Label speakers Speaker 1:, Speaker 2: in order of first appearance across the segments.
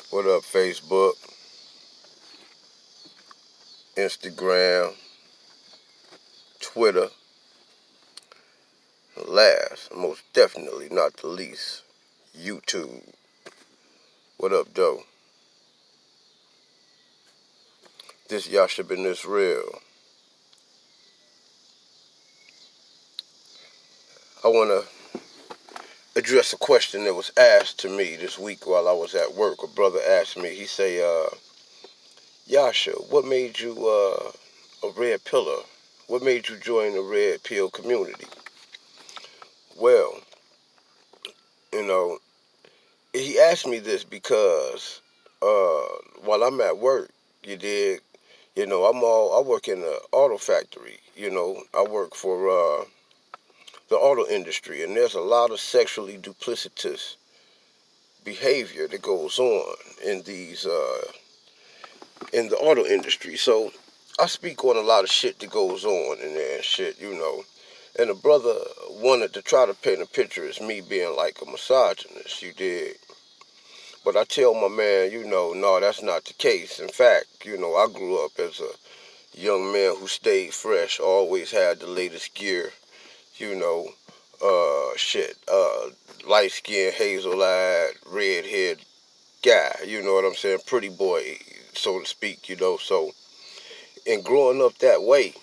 Speaker 1: What up, Facebook, Instagram, Twitter, and last, most definitely not the least, YouTube. What up, though? This Yasha been Yishrael. I want to address a question that was asked to me this week while I was at work. A brother asked me, he say, Yasha, what made you a red pillar? What made you join the red pill community? Well, you know, he asked me this because while I'm at work, you dig, I work in the auto factory. I work for the auto industry, and there's a lot of sexually duplicitous behavior that goes on in in the auto industry. So I speak on a lot of shit that goes on in there and shit. And the brother wanted to try to paint a picture as me being like a misogynist, you dig. But I tell my man, no, that's not the case. In fact, I grew up as a young man who stayed fresh, always had the latest gear, you know, light skinned, hazel eyed, red haired guy, you know what I'm saying? Pretty boy, so to speak. So, in growing up that way,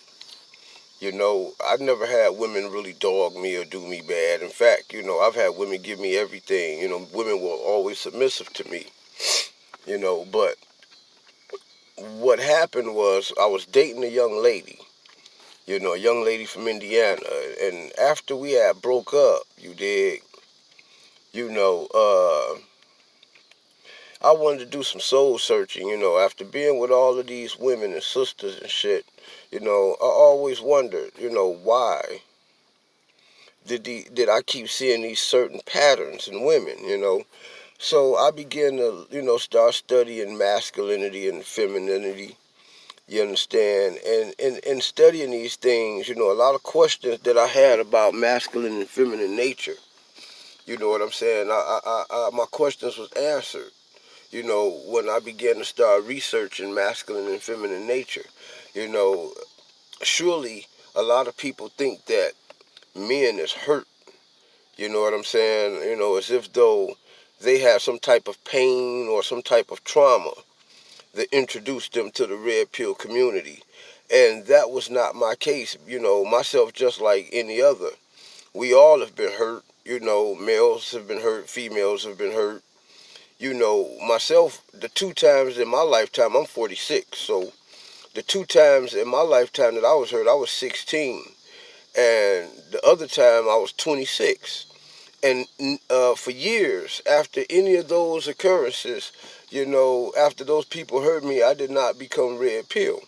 Speaker 1: I never had women really dog me or do me bad. In fact, I've had women give me everything. Women were always submissive to me, but what happened was I was dating a young lady, a young lady from Indiana, and after we had broke up, you dig, you know, uh, I wanted to do some soul searching, after being with all of these women and sisters and shit, I always wondered, why did I keep seeing these certain patterns in women. So I began to, start studying masculinity and femininity. You understand? And studying these things, a lot of questions that I had about masculine and feminine nature. You know what I'm saying? My questions was answered, when I began to start researching masculine and feminine nature. You know, Surely a lot of people think that men is hurt. You know what I'm saying? As if though they have some type of pain or some type of trauma that introduced them to the red pill community. And that was not my case. Myself just like any other. We all have been hurt. Males have been hurt, females have been hurt. Myself, the two times in my lifetime, I'm 46, so the two times in my lifetime that I was hurt, I was 16. And the other time, I was 26. And for years after any of those occurrences, after those people hurt me, I did not become red pill.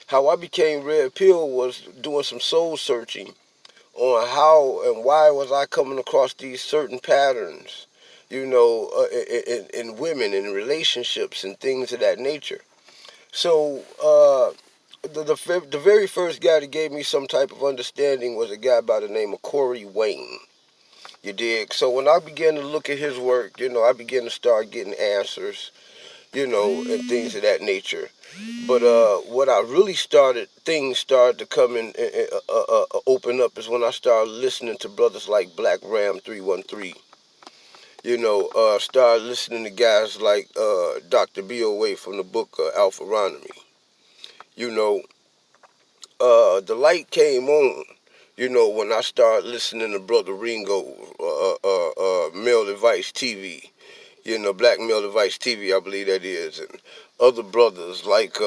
Speaker 1: How I became red pill was doing some soul searching on how and why was I coming across these certain patterns, in women, in relationships, and things of that nature. So the very first guy that gave me some type of understanding was a guy by the name of Corey Wayne. You dig? So when I began to look at his work, I began to start getting answers, and things of that nature. But what I really things started to come in, open up is when I started listening to brothers like Black Ram 313. Started listening to guys like Dr. B.O.A. from the book Alpharonomy. You know, the light came on. When I started listening to Brother Ringo, Male Advice TV, Black Male Advice TV, I believe that is, and other brothers like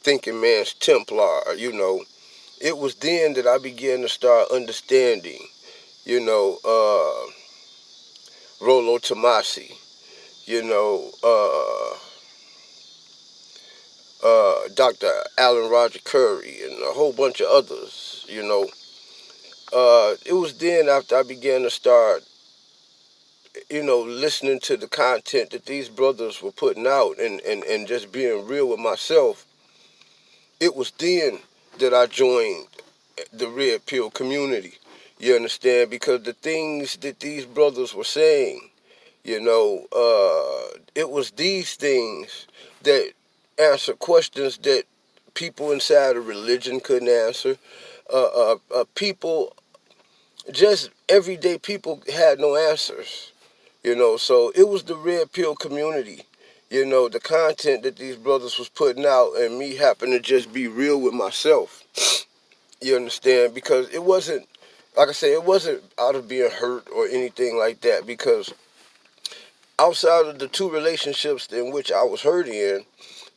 Speaker 1: Thinking Man's Templar. It was then that I began to start understanding, you know, uh, Rollo Tomasi, you know, Dr. Alan Roger Curry, and a whole bunch of others. It was then after I began to start, listening to the content that these brothers were putting out and just being real with myself. It was then that I joined the Red Pill community. You understand? Because the things that these brothers were saying, It was these things that answer questions that people inside of religion couldn't answer. People, just everyday people, had no answers. So it was the red pill community. The content that these brothers was putting out, and me happened to just be real with myself. You understand? Because it wasn't, like I say, it wasn't out of being hurt or anything like that. Because outside of the two relationships in which I was hurt in,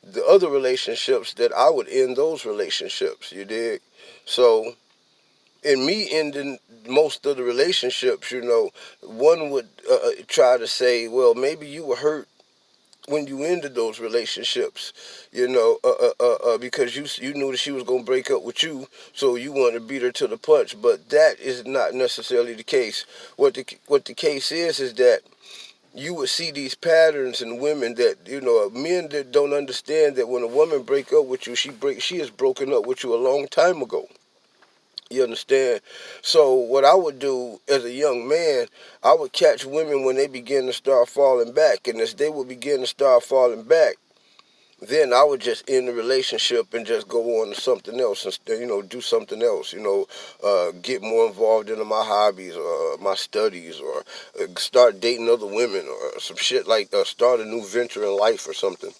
Speaker 1: the other relationships that I would end those relationships, you dig? So in me ending most of the relationships, one would try to say, well, maybe you were hurt when you ended those relationships, because you knew that she was gonna break up with you, so you wanted to beat her to the punch. But that is not necessarily the case. What the case is that you would see these patterns in women that men that don't understand that when a woman break up with you, she has broken up with you a long time ago. You understand? So what I would do as a young man, I would catch women when they begin to start falling back, and as they would begin to start falling back, then I would just end the relationship and just go on to something else, and do something else. Get more involved in my hobbies or my studies, or start dating other women or some shit like start a new venture in life or something.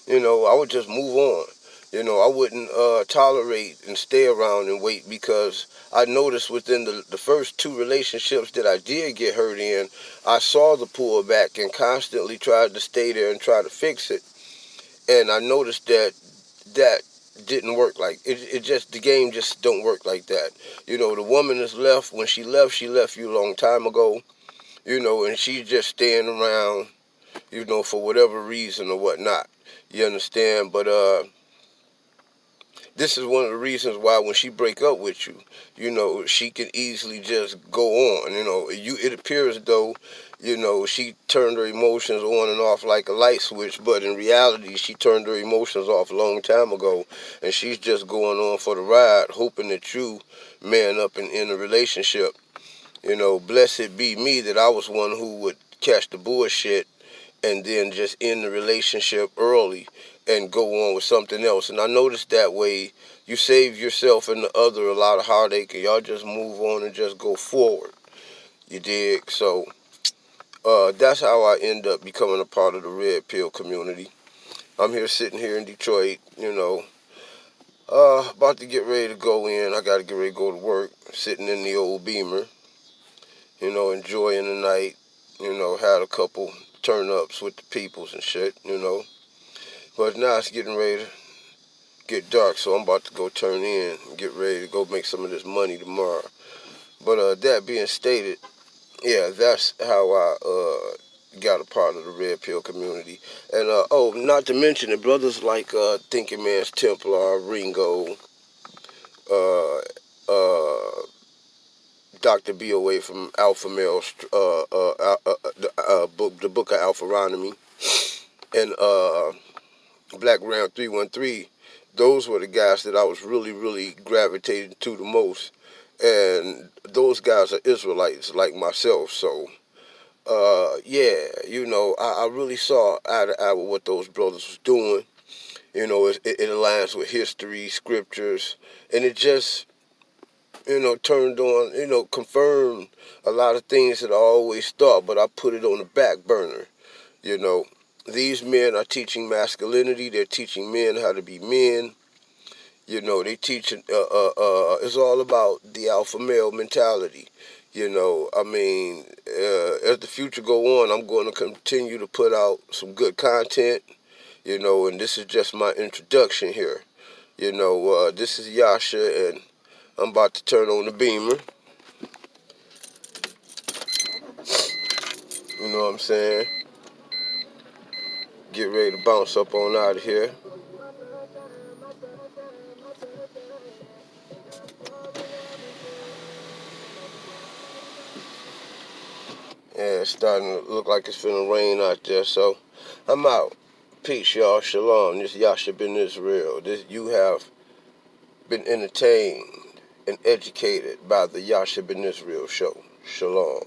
Speaker 1: I would just move on. I wouldn't tolerate and stay around and wait, because I noticed within the first two relationships that I did get hurt in, I saw the pullback and constantly tried to stay there and try to fix it. And I noticed that didn't work. Like it just, the game just don't work like that. The woman is left. When she left you a long time ago. And she's just staying around, for whatever reason or whatnot. You understand? But this is one of the reasons why when she break up with you, she can easily just go on. It appears as though, she turned her emotions on and off like a light switch, but in reality, she turned her emotions off a long time ago, and she's just going on for the ride, hoping that you man up and in a relationship. Blessed be me that I was one who would catch the bullshit and then just end the relationship early and go on with something else. And I noticed that way you save yourself and the other a lot of heartache, and y'all just move on and just go forward. You dig? So that's how I end up becoming a part of the red pill community. I'm here sitting here in Detroit, about to get ready to go in. I got to get ready to go to work, sitting in the old Beamer, enjoying the night, had a couple turn-ups with the peoples and shit. But now it's getting ready to get dark, so I'm about to go turn in and get ready to go make some of this money tomorrow. But that being stated, yeah, that's how I got a part of the Red Pill community. And not to mention the brothers like Thinking Man's Templar, Ringo, uh, uh, Dr. BOA from Alpha Male, the book of Alpharonomy, and Black Ram 313. Those were the guys that I was really, really gravitating to the most. And those guys are Israelites like myself. So, yeah, I really saw eye to eye with what those brothers was doing. It aligns with history, scriptures, and it just, turned on, confirmed a lot of things that I always thought, but I put it on the back burner. You know, these men are teaching masculinity. They're teaching men how to be men. They teach. It's all about the alpha male mentality. I mean, as the future go on, I'm going to continue to put out some good content. And this is just my introduction here. This is Yasha, and I'm about to turn on the beamer. You know what I'm saying? Get ready to bounce up on out of here. Yeah, it's starting to look like it's finna rain out there, so I'm out. Peace, y'all. Shalom. This Yasha ben Israel. You have been entertained and educated by the Yasha ben Israel show. Shalom.